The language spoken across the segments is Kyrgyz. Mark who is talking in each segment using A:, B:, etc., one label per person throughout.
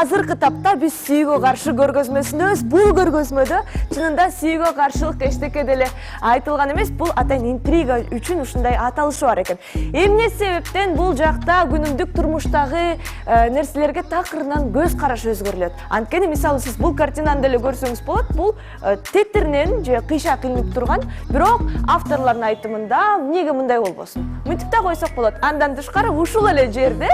A: азыркы тапта биз сүйүүгө каршы көргөзмөсүндөбүз. Бул көргөзмөдө чынында сүйүүгө каршылык эчтеке деле айтылган эмес. Бул атайын интрига үчүн ушундай аталышы бар экен. Эмне себептен бул жакта күнүмдүк турмуштагы нерселерге такырынан көз караш өзгөрүлөт. Анткени мисалы сиз бул картинаны деле көрсөңүз болот. Бул тетиринен же кыйшак илинип турган, бирок авторлордун айтымында эмнеге мындай болбосун? Мынтип да койсок болот. Андан тышкары ушул эле жерде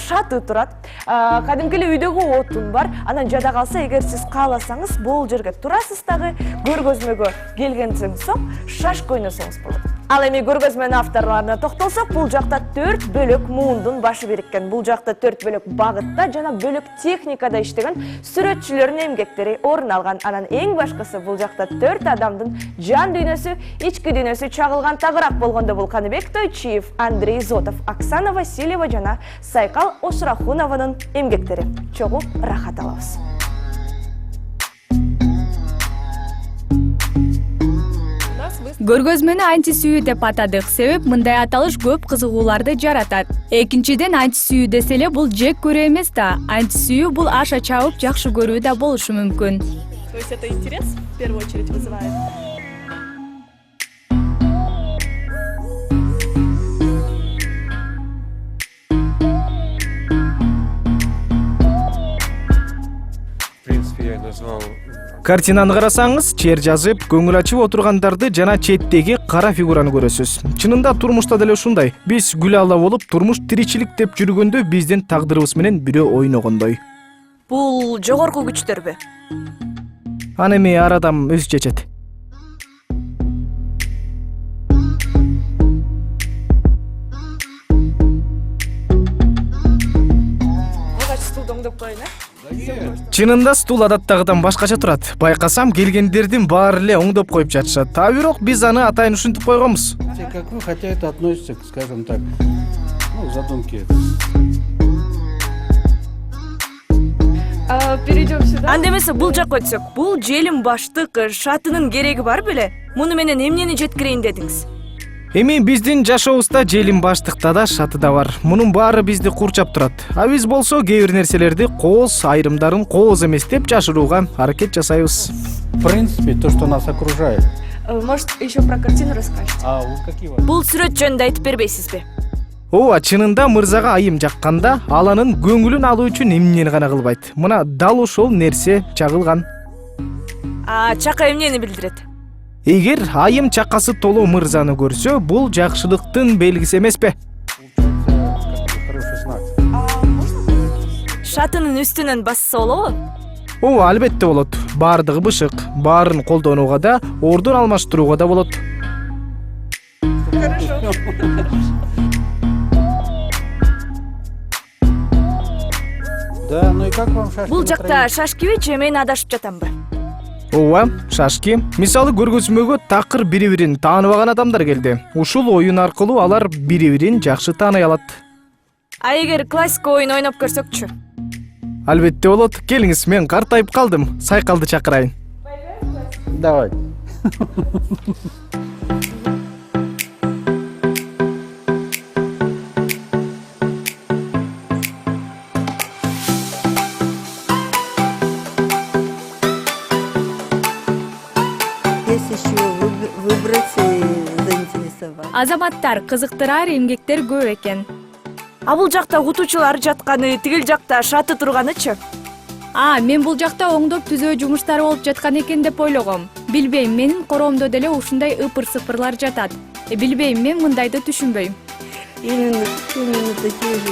A: шаты турат. Кадимки эле үйдөгү отун бар. Анан жада калса, эгер сиз кааласаңыз, бул жерге турасыз дагы, көргөзмөгө келгенден соң шашка ойносоңуз болот. Ал эми көргөзмөнүн авторлоруна токтолсок, бул жакта 4 бөлөк муундун башы бириккен. Бул жакта 4 бөлөк багытта жана бөлөк техникада иштеген сүрөтчүлөрдүн эмгектери орун алган. Анан эң башкысы бул жакта 4 адамдын жан дүйнөсү, ички дүйнөсү чагылган тагыраак болгондо бул Каныбек Тойчиев, Андрей Зотов, Оксана Васильева жана Сайкал Ошрахунованын эмгектери. Чогуу рахат алабыз.
B: Көргөзмөнү антисүйүү деп атадык. Себеп мындай аталыш көп кызыгууларды жаратат. Экинчиден, антисүйүү десе эле бул жек көрүү эмес да. Антисүйүү бул аша чабып жакшы көрүү да болушу мүмкүн.
C: То есть это интерес в первую очередь вызывает?
D: В принципе, я назвал...
E: Картинаны карасаңыз, чер жазып, көңүл ачып отургандарды жана четтеги кара фигураны көрөсүз. Чынында турмушта деле ушундай. Биз гүлала болуп, турмуш тиричилик деп жүргөндө биздин тагдырыбыз менен бирөө ойногондой.
A: Бул жогорку күчтөрбү?
E: Аны эми ар адам өзү чечет. Чынында стул адаттагыдан башкача турат. Байкасам, келгендердин баары эле оңдоп коюп жатышат. А бирок биз аны атайын ушинтип койгонбуз.
F: Как вы, хотя это относится, скажем так, задумки.
C: Перейдем сюда.
A: Анда эмесе бул жакка өтсөк, бул желим баштык шатынын кереги бар беле? Муну менен эмнени жеткирейин дедиңиз?
E: Эми биздин жашообузда желим баштыкта да, шаты да бар. Мунун баары бизди курчап турат. А биз болсо кээ бир нерселерди кооз, айрымдарын кооз эмес деп жашырууга аракет жасайбыз.
F: В принципе, то, что нас окружает.
C: Может, еще про картину расскажете?
F: А какие вопросы?
A: Бул сүрөт жөнүндө айтып бербейсизби?
E: Ооба, чынында мырзага айым жакканда, ал анын көңүлүн алуу үчүн эмнени гана кылбайт. Мына дал ошол нерсе чагылган.
A: Чака эмнени билдирет?
E: Эгер айым чакасы толуу мырзаны көрсө, бул жакшылыктын белгиси эмеспи?
F: Хороший знак.
A: Шатынын үстүнөн басса болобу?
E: Ооба, албетте болот. Баардыгы бышык. Баарын колдонууга да, ордун алмаштырууга да болот.
F: Да, ну и как вам шашки?
A: Бул жакта шашкиби же мен адашып жатамбы?
E: Ооба, шашки. Мисалы көргөзмөгө такыр бири-бирин тааныбаган адамдар келди. Ушул оюн аркылуу алар бири-бирин жакшы тааный алат.
A: А эгер классика оюн ойноп көрсөкчү?
E: Албетте болот. Келиңиз, мен картайып калдым. Сайкалды чакырайын.
F: Давай.
B: Азаматтар кызыктырар эмгектер көп экен.
A: А бул жакта утуучулар жатканы, тигил жакта шаты турганычы?
B: Мен бул жакта оңдоп түзөө жумуштары болуп жаткан экен деп ойлогом. Билбейм, менин короомдо деле ушундай ыпыр-сыпырлар жатат. Билбейм, мен мындайды түшүнбөйм.
G: Именно такие же